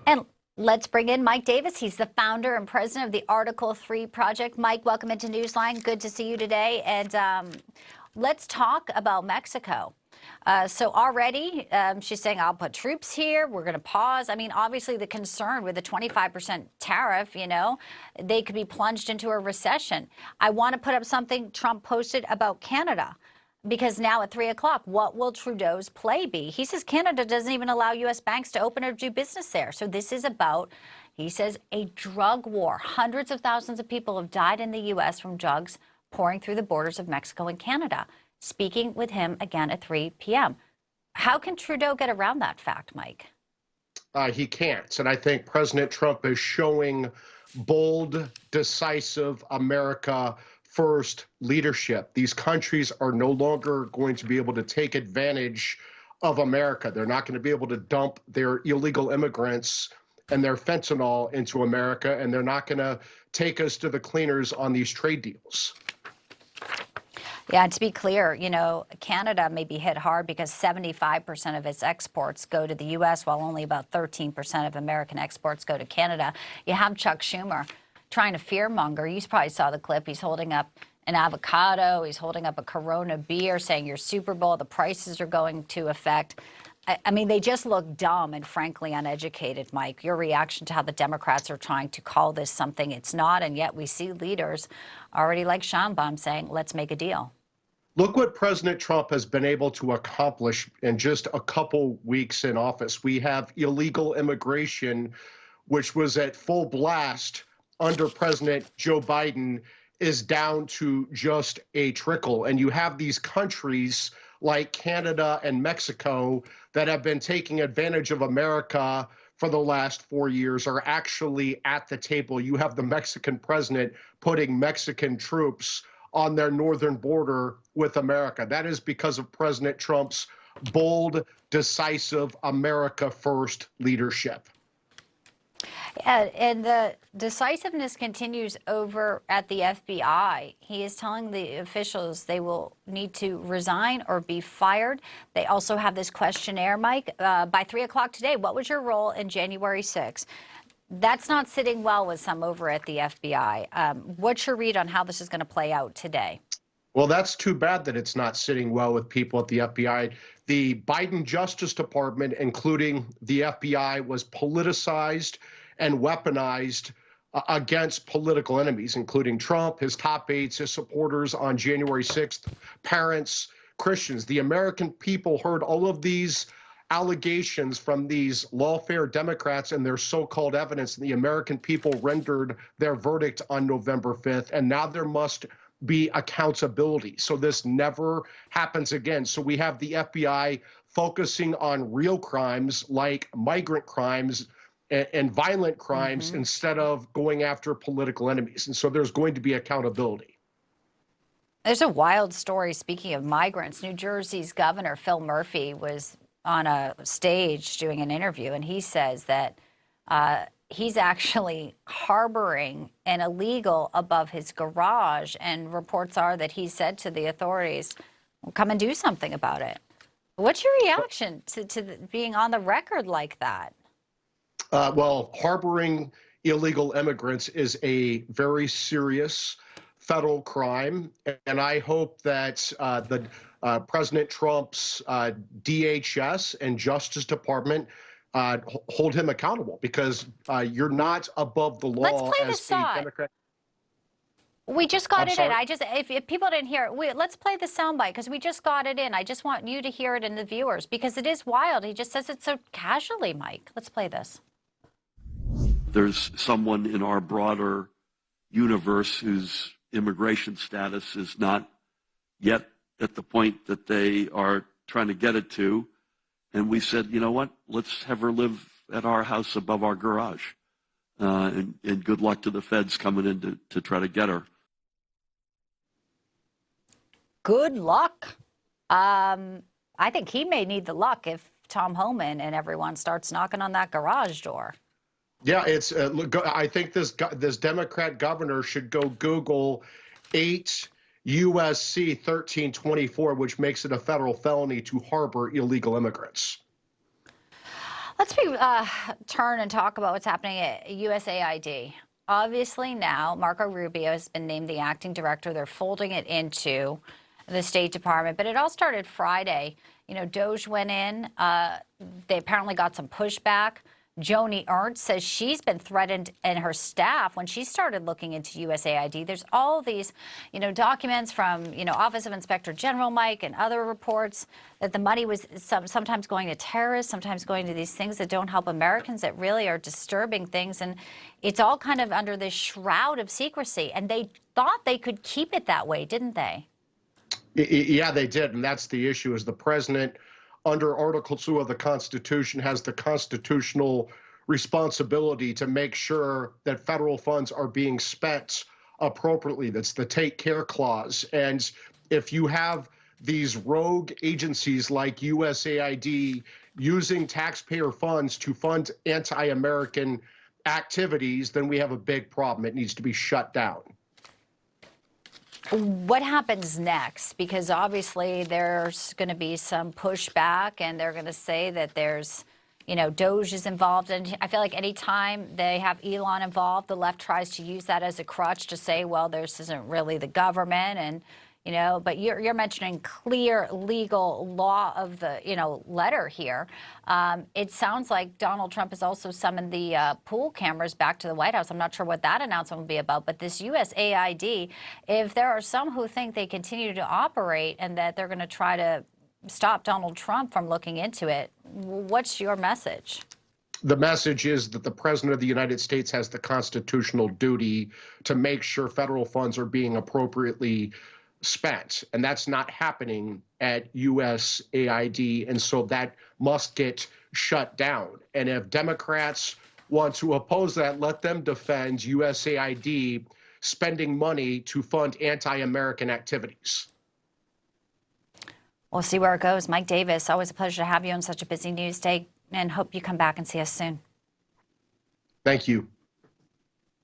And let's bring in Mike Davis. He's the founder and president of the Article 3 Project. Mike, welcome into Newsline. Good to see you today. And let's talk about Mexico. So already she's saying, I'll put troops here. We're going to pause. I mean, obviously the concern with the 25% tariff, you know, they could be plunged into a recession. I want to put up something Trump posted about Canada. Because now at 3 o'clock, what will Trudeau's play be? He says Canada doesn't even allow U.S. banks to open or do business there. So this is about, he says, a drug war. Hundreds of thousands of people have died in the U.S. from drugs pouring through the borders of Mexico and Canada. Speaking with him again at 3 p.m. How can Trudeau get around that fact, Mike? He can't. And I think President Trump is showing bold, decisive America first leadership. These countries are no longer going to be able to take advantage of America. They're not going to be able to dump their illegal immigrants and their fentanyl into America, and they're not going to take us to the cleaners on these trade deals. Yeah, and to be clear, you know, Canada may be hit hard because 75% of its exports go to the U.S., while only about 13% of American exports go to Canada. You have Chuck Schumer trying to fearmonger. You probably saw the clip. He's holding up an avocado. He's holding up a Corona beer, saying your Super Bowl, the prices are going to affect. I mean, they just look dumb and frankly uneducated, Mike. Your reaction to how the Democrats are trying to call this something it's not, and yet we see leaders already like Scheinbaum saying, let's make a deal. Look what President Trump has been able to accomplish in just a couple weeks in office. We have illegal immigration, which was at full blast under President Joe Biden, is down to just a trickle. And you have these countries like Canada and Mexico that have been taking advantage of America for the last 4 years are actually at the table. You have the Mexican president putting Mexican troops on their northern border with America. That is because of President Trump's bold, decisive, America first leadership. And the decisiveness continues over at the FBI. He is telling the officials they will need to resign or be fired. They also have this questionnaire, Mike. By 3 o'clock today, what was your role in January 6th? That's not sitting well with some over at the FBI. What's your read on how this is going to play out today? Well, that's too bad that it's not sitting well with people at the FBI. The Biden Justice Department, including the FBI, was politicized and weaponized against political enemies, including Trump, his top aides, his supporters on January 6th, parents, Christians. The American people heard all of these allegations from these lawfare Democrats and their so-called evidence, and the American people rendered their verdict on November 5th, and now there must be accountability. So this never happens again. So we have the FBI focusing on real crimes like migrant crimes and violent crimes instead of going after political enemies. And so there's going to be accountability. There's a wild story, speaking of migrants. New Jersey's Governor Phil Murphy was on a stage doing an interview, and he says that he's actually harboring an illegal above his garage, and reports are that he said to the authorities, well, come and do something about it. What's your reaction to being on the record like that? Well, harboring illegal immigrants is a very serious federal crime, and I hope that President Trump's DHS and Justice Department hold him accountable, because you're not above the law as a Democrat. We just got it in. If people didn't hear it, let's play the soundbite, because we just got it in. I just want you to hear it and the viewers, because it is wild. He just says it so casually, Mike. Let's play this. There's someone in our broader universe whose immigration status is not yet at the point that they are trying to get it to. And we said, you know what, let's have her live at our house above our garage. And good luck to the feds coming in to try to get her. Good luck. I think he may need the luck if Tom Homan and everyone starts knocking on that garage door. Yeah, it's. I think this Democrat governor should go Google 8 USC 1324, which makes it a federal felony to harbor illegal immigrants. Let's turn and talk about what's happening at USAID. Obviously now, Marco Rubio has been named the acting director. They're folding it into the State Department, but it all started Friday. You know, Doge went in. They apparently got some pushback. Joni Ernst says she's been threatened, and her staff, when she started looking into USAID. There's all these, documents from, Office of Inspector General Mike and other reports that the money was sometimes going to terrorists, sometimes going to these things that don't help Americans, that really are disturbing things. And it's all kind of under this shroud of secrecy. And they thought they could keep it that way, didn't they? Yeah, they did. And that's the issue, is the president, under Article 2 of the Constitution, has the constitutional responsibility to make sure that federal funds are being spent appropriately. That's the take care clause. And if you have these rogue agencies like USAID using taxpayer funds to fund anti-American activities, then we have a big problem. It needs to be shut down. What happens next? Because obviously there's going to be some pushback, and they're going to say that there's, Doge is involved. And I feel like any time they have Elon involved, the left tries to use that as a crutch to say, well, this isn't really the government. And, but you're mentioning clear legal law of the, letter here. It sounds like Donald Trump has also summoned the pool cameras back to the White House. I'm not sure what that announcement will be about, but this USAID, if there are some who think they continue to operate and that they're going to try to stop Donald Trump from looking into it, what's your message? The message is that the president of the United States has the constitutional duty to make sure federal funds are being appropriately spent, and that's not happening at USAID, and so that must get shut down. And if Democrats want to oppose that, let them defend USAID spending money to fund anti-American activities. We'll see where it goes. Mike Davis, always a pleasure to have you on such a busy news day, and hope you come back and see us soon. Thank you.